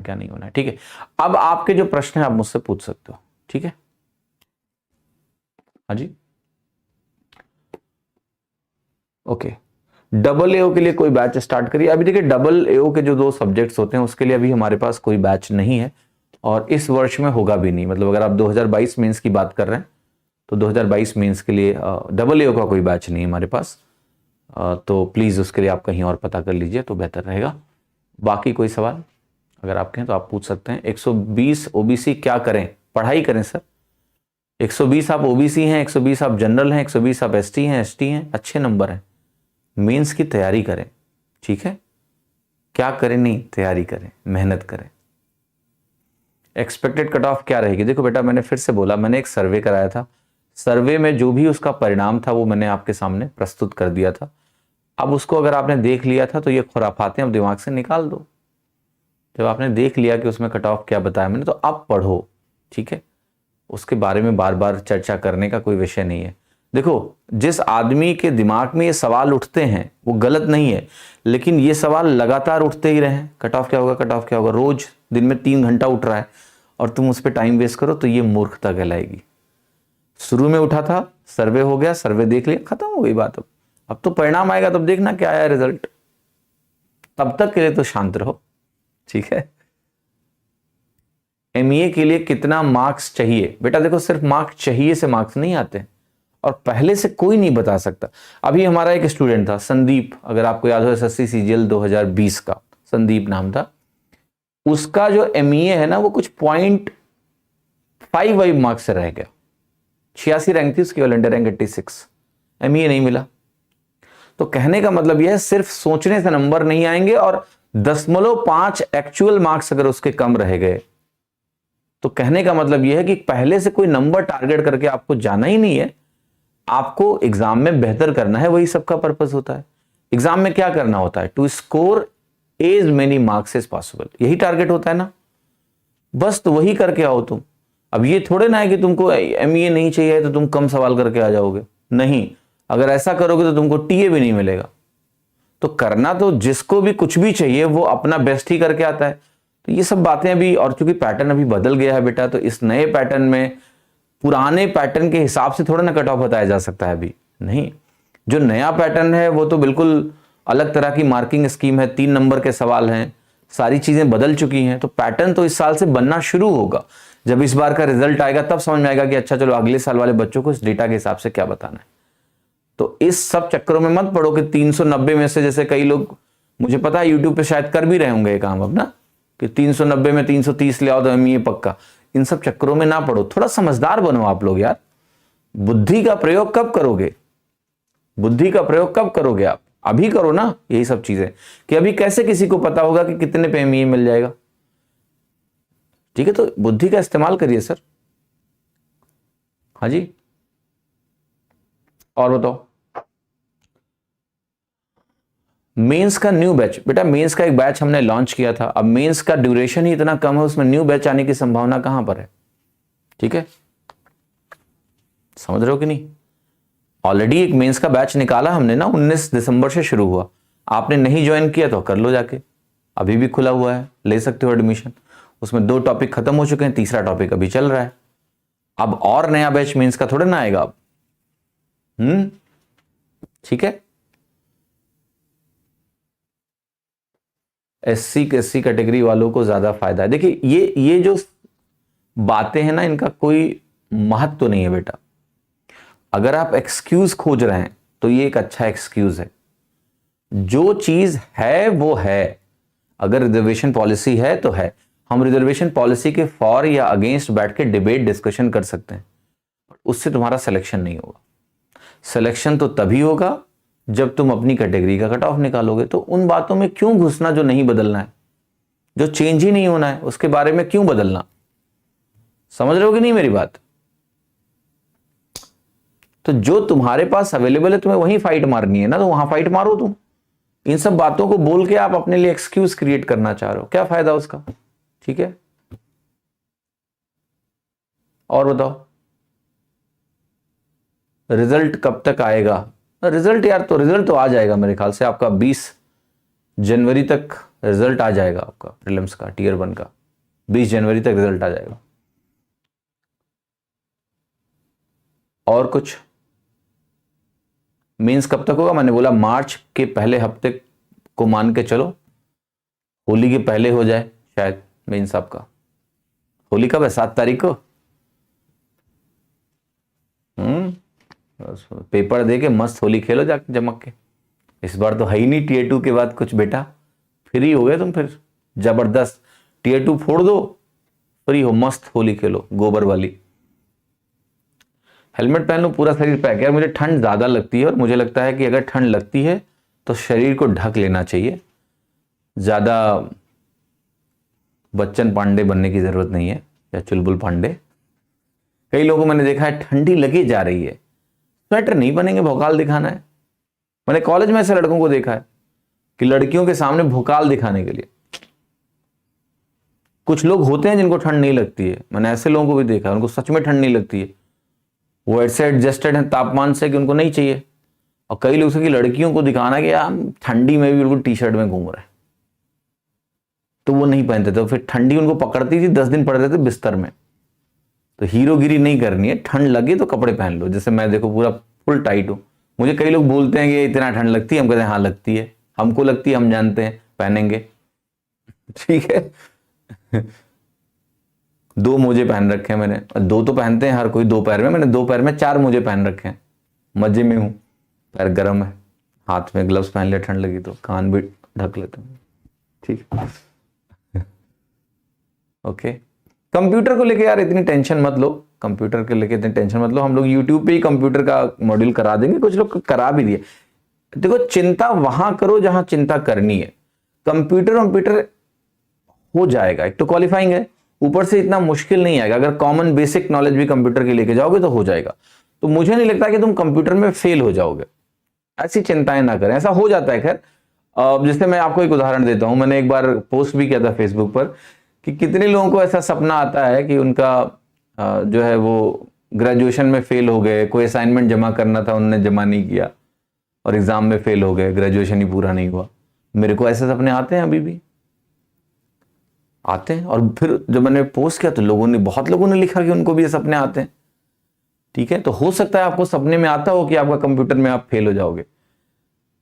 क्या नहीं होना है, ठीक है। अब आपके जो प्रश्न है आप मुझसे पूछ सकते हो, ठीक है। हाँ जी, ओके। डबल एओ के लिए कोई बैच स्टार्ट करिए। अभी देखिए डबल एओ के जो 2 सब्जेक्ट्स होते हैं उसके लिए अभी हमारे पास कोई बैच नहीं है और इस वर्ष में होगा भी नहीं। मतलब अगर आप 2022 मेंस की बात कर रहे हैं तो 2022 मेंस के लिए डबल एओ का कोई बैच नहीं है हमारे पास। तो प्लीज उसके लिए आप कहीं और पता कर लीजिए तो बेहतर रहेगा। बाकी कोई सवाल अगर आपके हैं तो आप पूछ सकते हैं। 120 ओबीसी क्या करें? पढ़ाई करें सर। 120 आप ओबीसी हैं, 120 आप जनरल हैं, 120 आप एसटी हैं, एसटी हैं, अच्छे नंबर हैं। मेंस की तैयारी करें, ठीक है। क्या करें? नहीं, तैयारी करें, मेहनत करें। एक्सपेक्टेड कट ऑफ क्या रहेगी? देखो बेटा, मैंने फिर से बोला, मैंने एक सर्वे कराया था। सर्वे में जो भी उसका परिणाम था वो मैंने आपके सामने प्रस्तुत कर दिया था। अब उसको अगर आपने देख लिया था तो ये खुराफातें अब दिमाग से निकाल दो। जब आपने देख लिया कि उसमें कट ऑफ क्या बताया मैंने, तो अब पढ़ो, ठीक है। उसके बारे में बार बार चर्चा करने का कोई विषय नहीं है। देखो, जिस आदमी के दिमाग में ये सवाल उठते हैं वो गलत नहीं है, लेकिन ये सवाल लगातार उठते ही रहे, कट ऑफ क्या होगा, कट ऑफ क्या होगा, रोज दिन में 3 घंटा उठ रहा है और तुम उस पर टाइम वेस्ट करो तो ये मूर्खता कहलाएगी। शुरू में उठा था, सर्वे हो गया, सर्वे देख लिया, खत्म हो गई बात। अब तो परिणाम आएगा, तब देखना क्या आया रिजल्ट। तब तक के लिए तो शांत रहो, ठीक है। एमईए के लिए कितना मार्क्स चाहिए? बेटा देखो, सिर्फ मार्क्स चाहिए से मार्क्स नहीं आते और पहले से कोई नहीं बता सकता। अभी हमारा एक स्टूडेंट था संदीप, अगर आपको याद हो, एसएससी सीजीएल 2020 का संदीप नाम था। उसका जो एमईए है ना वो कुछ 0.55 मार्क्स से रह गया। 86 रैंक थी उसकी, ऑल इंडिया रैंक 86, एमईए नहीं मिला। तो कहने का मतलब यह है, सिर्फ सोचने से नंबर नहीं आएंगे और 0.5 एक्चुअल मार्क्स अगर उसके कम रह गए तो कहने का मतलब यह है कि पहले से कोई नंबर टारगेट करके आपको जाना ही नहीं है। आपको एग्जाम में बेहतर करना है, वही सबका पर्पस होता है। एग्जाम में क्या करना होता है? To score as many marks as possible, यही टारगेट होता है ना। बस तो वही करके आओ तुम। अब ये थोड़े ना है कि तुमको एमईए नहीं चाहिए तो तुम कम सवाल करके आ जाओगे, नहीं। अगर ऐसा करोगे तो तुमको टीए भी नहीं मिलेगा। तो करना तो जिसको भी कुछ भी चाहिए वो अपना बेस्ट ही करके आता है। तो ये सब बातें अभी, और चूंकि पैटर्न अभी बदल गया है बेटा, तो इस नए पैटर्न में पुराने पैटर्न के हिसाब से थोड़ा ना कट ऑफ बताया जा सकता है अभी, नहीं। जो नया पैटर्न है वो तो बिल्कुल अलग तरह की मार्किंग स्कीम है, 3 नंबर के सवाल हैं, सारी चीजें बदल चुकी हैं। तो पैटर्न तो इस साल से बनना शुरू होगा। जब इस बार का रिजल्ट आएगा तब समझ में आएगा कि अच्छा चलो अगले साल वाले बच्चों को इस डेटा के हिसाब से क्या बताना है। तो इस सब चक्करों में मत पड़ो कि 390 में से, जैसे कई लोग, मुझे पता है यूट्यूब पे शायद कर भी रहे होंगे ये काम अब ना, कि 390 में 330 ले आओ तो एमईए पक्का। इन सब चक्करों में ना पड़ो, थोड़ा समझदार बनो आप लोग यार। बुद्धि का प्रयोग कब करोगे? बुद्धि का प्रयोग कब करोगे आप? अभी करो ना यही सब चीजें। कि अभी कैसे किसी को पता होगा कि कितने पे एमईए मिल जाएगा? ठीक है, तो बुद्धि का इस्तेमाल करिए सर। हाँ जी, और बताओ। मेंस का न्यू बैच, बेटा मेंस का एक बैच हमने लॉन्च किया था। अब मेंस का ड्यूरेशन ही इतना कम है, उसमें न्यू बैच आने की संभावना कहां पर है? ठीक है, समझ रहे हो कि नहीं? ऑलरेडी एक मेंस का बैच निकाला हमने ना, 19 दिसंबर से शुरू हुआ। आपने नहीं ज्वाइन किया तो कर लो जाके, अभी भी खुला हुआ है, ले सकते हो एडमिशन। उसमें 2 टॉपिक खत्म हो चुके हैं, तीसरा टॉपिक अभी चल रहा है। अब और नया बैच मेंस का थोड़ा ना आएगा अब। ठीक है। एससी कैटेगरी वालों को ज्यादा फायदा है। देखिए ये जो बातें हैं ना, इनका कोई महत्व तो नहीं है बेटा। अगर आप एक्सक्यूज खोज रहे हैं तो ये एक अच्छा एक्सक्यूज है। जो चीज है वो है। अगर रिजर्वेशन पॉलिसी है तो है। हम रिजर्वेशन पॉलिसी के फॉर या अगेंस्ट बैठ के डिबेट डिस्कशन कर सकते हैं, उससे तुम्हारा सिलेक्शन नहीं होगा। सिलेक्शन तो तभी होगा जब तुम अपनी कैटेगरी का कट ऑफ निकालोगे। तो उन बातों में क्यों घुसना जो नहीं बदलना है, जो चेंज ही नहीं होना है, उसके बारे में क्यों बदलना? समझ रहे हो कि नहीं मेरी बात? तो जो तुम्हारे पास अवेलेबल है तुम्हें वहीं फाइट मारनी है ना, तो वहां फाइट मारो तुम। इन सब बातों को बोल के आप अपने लिए एक्सक्यूज क्रिएट करना चाह रहे हो, क्या फायदा उसका? ठीक है, और बताओ रिजल्ट कब तक आएगा? रिजल्ट यार, तो रिजल्ट तो आ जाएगा मेरे ख्याल से आपका 20 जनवरी तक रिजल्ट आ जाएगा आपका प्रीलिम्स का, टीयर 1 का 20 जनवरी तक रिजल्ट आ जाएगा। और कुछ? मेंस कब तक होगा? मैंने बोला मार्च के पहले हफ्ते को मान के चलो, होली के पहले हो जाए शायद मेंस आपका। होली कब है? 7 तारीख को। बस पेपर दे के मस्त होली खेलो जाके जमक के। इस बार तो है ही नहीं टीयर 2 के बाद कुछ बेटा, फ्री हो गए तुम फिर जबरदस्त। टीयर 2 फोड़ दो, फ्री हो, मस्त होली खेलो गोबर वाली। हेलमेट पहन लो, पूरा शरीर पैक। यार मुझे ठंड ज्यादा लगती है और मुझे लगता है कि अगर ठंड लगती है तो शरीर को ढक लेना चाहिए, ज्यादा बच्चन पांडे बनने की जरूरत नहीं है या चुलबुल पांडे। कई लोगों को मैंने देखा है ठंडी लगी जा रही है, स्वेटर नहीं बनेंगे, भोकाल दिखाना है। मैंने कॉलेज में ऐसे लड़कों को देखा है कि लड़कियों के सामने भोकाल दिखाने के लिए। कुछ लोग होते हैं जिनको ठंड नहीं लगती है, मैंने ऐसे लोगों को भी देखा है, उनको सच में ठंड नहीं लगती है, वो ऐसे एडजस्टेड हैं तापमान से कि उनको नहीं चाहिए। और कई लोग से कि लड़कियों को दिखाना कि यार ठंडी में भी बिल्कुल टी शर्ट में घूम रहे हैं, तो वो नहीं पहनते थे। फिर ठंडी उनको पकड़ती थी, 10 दिन पड़ते थे बिस्तर में। तो हीरोगिरी नहीं करनी है, ठंड लगे तो कपड़े पहन लो। जैसे मैं देखो पूरा फुल टाइट हूं, मुझे कई लोग बोलते हैं कि इतना ठंड लगती है, हम कहते हैं हाँ लगती है, हमको लगती है, हम जानते हैं, पहनेंगे। ठीक है। 2 मोजे पहन रखे हैं मैंने, 2 तो पहनते हैं हर कोई 2 पैर में, मैंने 2 पैर में 4 मोजे पहन रखे हैं, मजे में हूं। पैर गर्म है, हाथ में ग्लव्स पहन लिया, ठंड लगी तो कान भी ढक लेते हैं। ठीक है। ओके, कंप्यूटर को लेके यार इतनी टेंशन मत लो, कंप्यूटर के लेके इतनी टेंशन मत लो। हम लोग यूट्यूब पे ही कंप्यूटर का मॉड्यूल करा देंगे, कुछ लोग करा भी दिए। देखो चिंता वहां करो जहां चिंता करनी है। कंप्यूटर हो जाएगा, एक तो क्वालिफाइंग है, ऊपर से इतना मुश्किल नहीं आएगा। अगर कॉमन बेसिक नॉलेज भी कंप्यूटर की लेके जाओगे तो हो जाएगा। तो मुझे नहीं लगता कि तुम कंप्यूटर में फेल हो जाओगे, ऐसी चिंताएं ना करें। ऐसा हो जाता है खैर। जिससे मैं आपको एक उदाहरण देता हूं, मैंने एक बार पोस्ट भी किया था फेसबुक पर कि कितने लोगों को ऐसा सपना आता है कि उनका जो है वो ग्रेजुएशन में फेल हो गए, कोई असाइनमेंट जमा करना था उन्होंने जमा नहीं किया और एग्जाम में फेल हो गए, ग्रेजुएशन ही पूरा नहीं हुआ। मेरे को ऐसे सपने आते हैं, अभी भी आते हैं। और फिर जब मैंने पोस्ट किया तो बहुत लोगों ने लिखा कि उनको भी ये सपने आते हैं। ठीक है, तो हो सकता है आपको सपने में आता हो कि आपका कंप्यूटर में आप फेल हो जाओगे,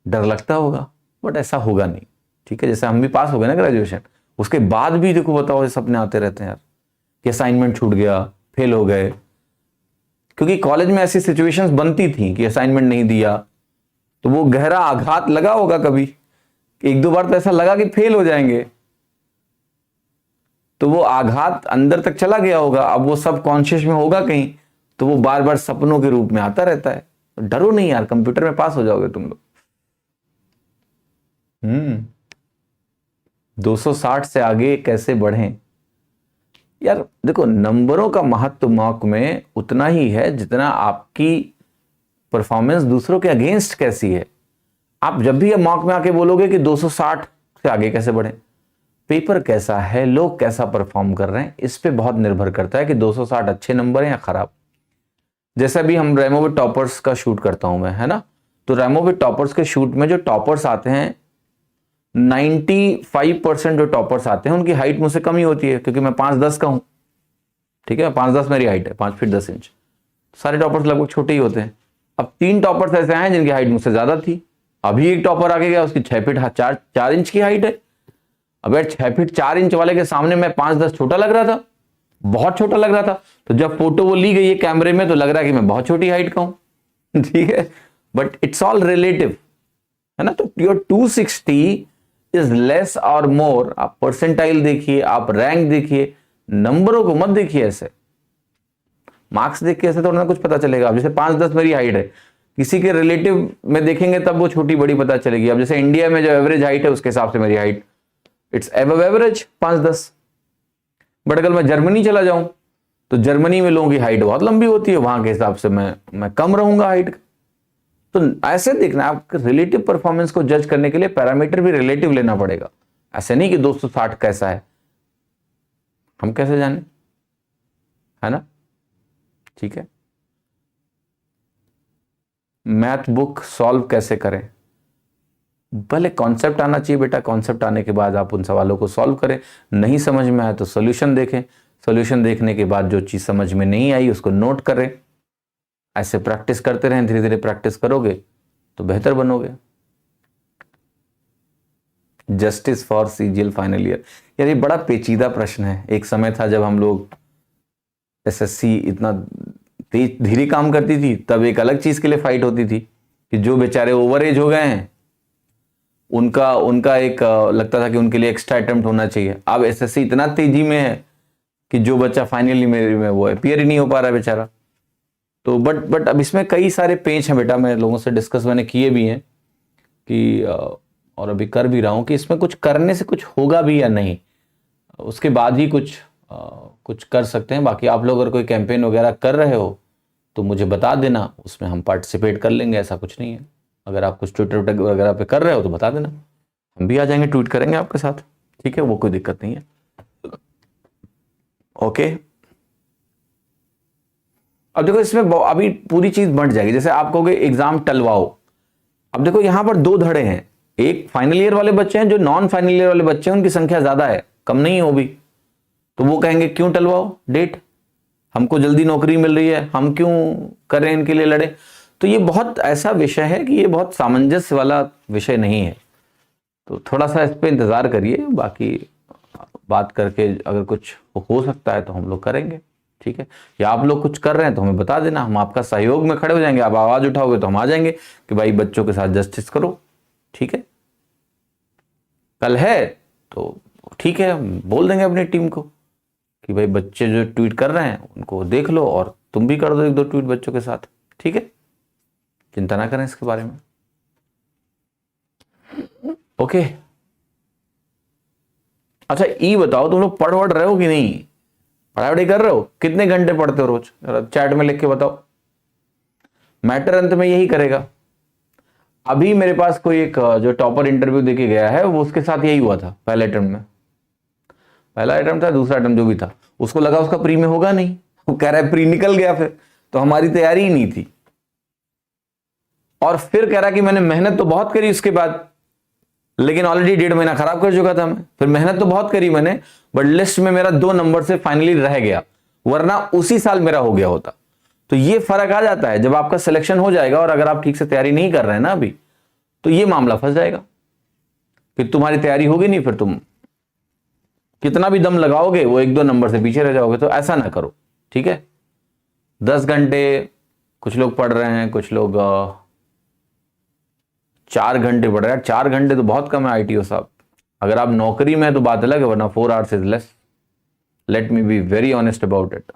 डर लगता होगा, बट ऐसा होगा नहीं। ठीक है, जैसे हम भी पास हो गए ना ग्रेजुएशन, उसके बाद भी देखो बताओ ये सपने आते रहते हैं यार कि असाइनमेंट छूट गया, फेल हो गए। क्योंकि कॉलेज में ऐसी सिचुएशंस बनती थी कि असाइनमेंट नहीं दिया तो वो गहरा आघात लगा होगा कभी, 1-2 बार तो ऐसा लगा कि फेल हो जाएंगे, तो वो आघात अंदर तक चला गया होगा। अब वो सब कॉन्शियस में होगा कहीं, तो वो बार बार सपनों के रूप में आता रहता है। तो डरो नहीं यार, कंप्यूटर में पास हो जाओगे तुम लोग। 260 से आगे कैसे बढ़ें? यार देखो, नंबरों का महत्व मॉक में उतना ही है जितना आपकी परफॉर्मेंस दूसरों के अगेंस्ट कैसी है। आप जब भी मॉक में आके बोलोगे कि 260 से आगे कैसे बढ़े, पेपर कैसा है, लोग कैसा परफॉर्म कर रहे हैं, इस पे बहुत निर्भर करता है कि 260 अच्छे नंबर हैं या खराब। जैसा भी हम रेमो विद टॉपर्स का शूट करता हूं मैं, है ना, तो रेमो विद टॉपर्स के शूट में जो टॉपर्स आते हैं, 95% जो टॉपर्स आते हैं उनकी हाइट मुझसे कम ही होती है, क्योंकि मैं 5'10" का हूं। ठीक है, 5'10" मेरी हाइट है, 5 फीट 10 इंच। सारे टॉपर्स लगभग छोटे ही होते हैं। अब 3 टॉपर्स ऐसे आए जिनकी हाइट मुझसे ज्यादा थी। अभी एक टॉपर आगे गया, उसकी 6 फीट 4 इंच की हाइट है। अब यार 6 फीट 4 इंच वाले के सामने मैं 5'10" छोटा लग रहा था, बहुत छोटा लग रहा था। तो जब फोटो वो ली गई है कैमरे में तो लग रहा है कि मैं बहुत छोटी हाइट का हूं। ठीक है, बट इट्स ऑल रिलेटिव, है ना। तो योर 260 इज लेस और मोर। आप परसेंटाइल देखिए, आप रैंक देखिए, नंबरों को मत देखिए ऐसे। मार्क्स देख के ऐसे थोड़ा ना कुछ पता चलेगा। अब जैसे 5'10" मेरी हाइट है, किसी के रिलेटिव में देखेंगे तब वो छोटी बड़ी पता चलेगी। अब जैसे इंडिया में जो एवरेज हाइट है उसके हिसाब से मेरी height it's above average 5'10". But अगर मैं जर्मनी चला जाऊं तो जर्मनी में लोगों की हाइट बहुत लंबी होती है, वहां के हिसाब से मैं कम रहूंगा हाइट का। तो ऐसे देखना, आपके रिलेटिव परफॉर्मेंस को जज करने के लिए पैरामीटर भी रिलेटिव लेना पड़ेगा। ऐसे नहीं कि 260 कैसा है, हम कैसे जाने, है ना। ठीक है, मैथ बुक सॉल्व कैसे करें? भले कॉन्सेप्ट आना चाहिए बेटा, कॉन्सेप्ट आने के बाद आप उन सवालों को सॉल्व करें, नहीं समझ में आया तो सोल्यूशन देखें, सोल्यूशन देखने के बाद जो चीज समझ में नहीं आई उसको नोट करें, ऐसे प्रैक्टिस करते रहें, धीरे धीरे प्रैक्टिस करोगे तो बेहतर बनोगे। Justice for CGL final year, यार ये बड़ा पेचीदा प्रश्न है। एक समय था जब हम लोग एसएससी इतना तेज धीरे काम करती थी, तब एक अलग चीज के लिए फाइट होती थी कि जो बेचारे ओवर एज हो गए हैं उनका एक लगता था कि उनके लिए एक्स्ट्रा अटेम्प्ट होना चाहिए। अब एसएससी इतना तेजी में है कि जो बच्चा फाइनली में वो अपीयर ही नहीं हो पा रहा है बेचारा। तो बट अब इसमें कई सारे पेच हैं बेटा, मैं लोगों से डिस्कस मैंने किए भी हैं कि और अभी कर भी रहा हूं कि इसमें कुछ करने से कुछ होगा भी या नहीं, उसके बाद ही कुछ कर सकते हैं। बाकी आप लोग अगर कोई कैंपेन वगैरह कर रहे हो तो मुझे बता देना, उसमें हम पार्टिसिपेट कर लेंगे, ऐसा कुछ नहीं है। अगर आप कुछ ट्विटर वगैरह पे कर रहे हो तो बता देना, हम भी आ जाएंगे, ट्वीट करेंगे आपके साथ, ठीक है, वो कोई दिक्कत नहीं है। ओके, अब देखो इसमें अभी पूरी चीज बढ़ जाएगी। जैसे आप कहोगे एग्जाम टलवाओ, अब देखो यहां पर दो धड़े हैं, एक फाइनल ईयर वाले बच्चे हैं, जो नॉन फाइनल ईयर वाले बच्चे हैं उनकी संख्या ज्यादा है, कम नहीं हो भी, तो वो कहेंगे क्यों टलवाओ डेट, हमको जल्दी नौकरी मिल रही है, हम क्यों करें इनके लिए लड़े। तो ये बहुत ऐसा विषय है कि ये बहुत सामंजस्य वाला विषय नहीं है, तो थोड़ा सा इस पे इंतजार करिए। बाकी बात करके अगर कुछ हो सकता है तो हम लोग करेंगे, ठीक है, या आप लोग कुछ कर रहे हैं तो हमें बता देना, हम आपका सहयोग में खड़े हो जाएंगे। आप आवाज उठाओगे तो हम आ जाएंगे कि भाई बच्चों के साथ जस्टिस करो, ठीक है। कल है तो ठीक है, बोल देंगे अपनी टीम को कि भाई बच्चे जो ट्वीट कर रहे हैं उनको देख लो और तुम भी कर दो एक दो ट्वीट बच्चों के साथ, ठीक है, चिंता ना करें इसके बारे में। ओके, अच्छा ई बताओ, तुम लोग पढ़ वढ़ रहे हो कि नहीं, पढ़ाई कर रहे हो, कितने घंटे पढ़ते हो रोज, चैट में लिख के बताओ। मैटर अंत में यही करेगा। अभी मेरे पास कोई एक जो टॉपर इंटरव्यू देके गया है, वो उसके साथ यही हुआ था पहले अटेम्प्ट में, पहला अटेम्प्ट था, दूसरा अटेम्प्ट जो भी था, उसको लगा उसका प्री में होगा नहीं, वो कह रहा है प्री निकल गया, फिर तो हमारी तैयारी ही नहीं थी। और फिर कह रहा कि मैंने मेहनत तो बहुत करी उसके बाद, लेकिन ऑलरेडी 1.5 महीना खराब कर चुका था मैं, फिर मेहनत तो बहुत करी मैंने, बट लिस्ट में मेरा 2 नंबर से फाइनली रह गया, वरना उसी साल मेरा हो गया होता। तो ये फर्क आ जाता है जब आपका सिलेक्शन हो जाएगा और अगर आप ठीक से तैयारी नहीं कर रहे हैं ना अभी, तो ये मामला फंस जाएगा, फिर तुम्हारी तैयारी होगी नहीं, फिर तुम कितना भी दम लगाओगे वो 1-2 नंबर से पीछे रह जाओगे। तो ऐसा ना करो, ठीक है। 10 घंटे कुछ लोग पढ़ रहे हैं, कुछ लोग 4 घंटे पढ़ रहे हैं। 4 घंटे तो बहुत कम है आईटीओ साहब, अगर आप नौकरी में है तो बात अलग है, वरना 4 hours is less. Let me be very honest about it.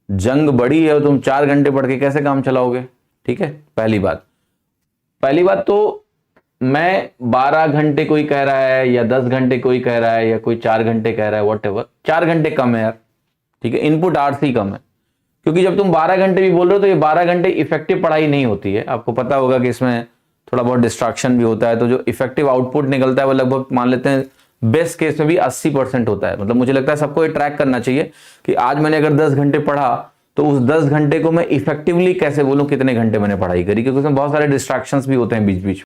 जंग बड़ी है, तुम 4 घंटे पढ़ के कैसे काम चलाओगे, ठीक है। पहली बात तो मैं 12 घंटे कोई कह रहा है या 10 घंटे कोई कह रहा है या कोई 4 घंटे कह रहा है, व्हाटएवर, 4 घंटे कम है यार, ठीक है, इनपुट आवर्स ही कम है। क्योंकि जब तुम 12 घंटे भी बोल रहे हो तो ये 12 घंटे इफेक्टिव पढ़ाई नहीं होती है। आपको पता होगा कि इसमें थोड़ा बहुत डिस्ट्रैक्शन भी होता है, तो जो इफेक्टिव आउटपुट निकलता है वो लगभग मान लेते हैं बेस्ट केस में भी 80% होता है। मतलब मुझे लगता है सबको ये ट्रैक करना चाहिए कि आज मैंने अगर 10 घंटे पढ़ा तो उस 10 घंटे को मैं इफेक्टिवली कैसे बोलूं कितने घंटे मैंने पढ़ाई करी, क्योंकि उसमें बहुत सारे डिस्ट्रैक्शंस भी होते हैं बीच बीच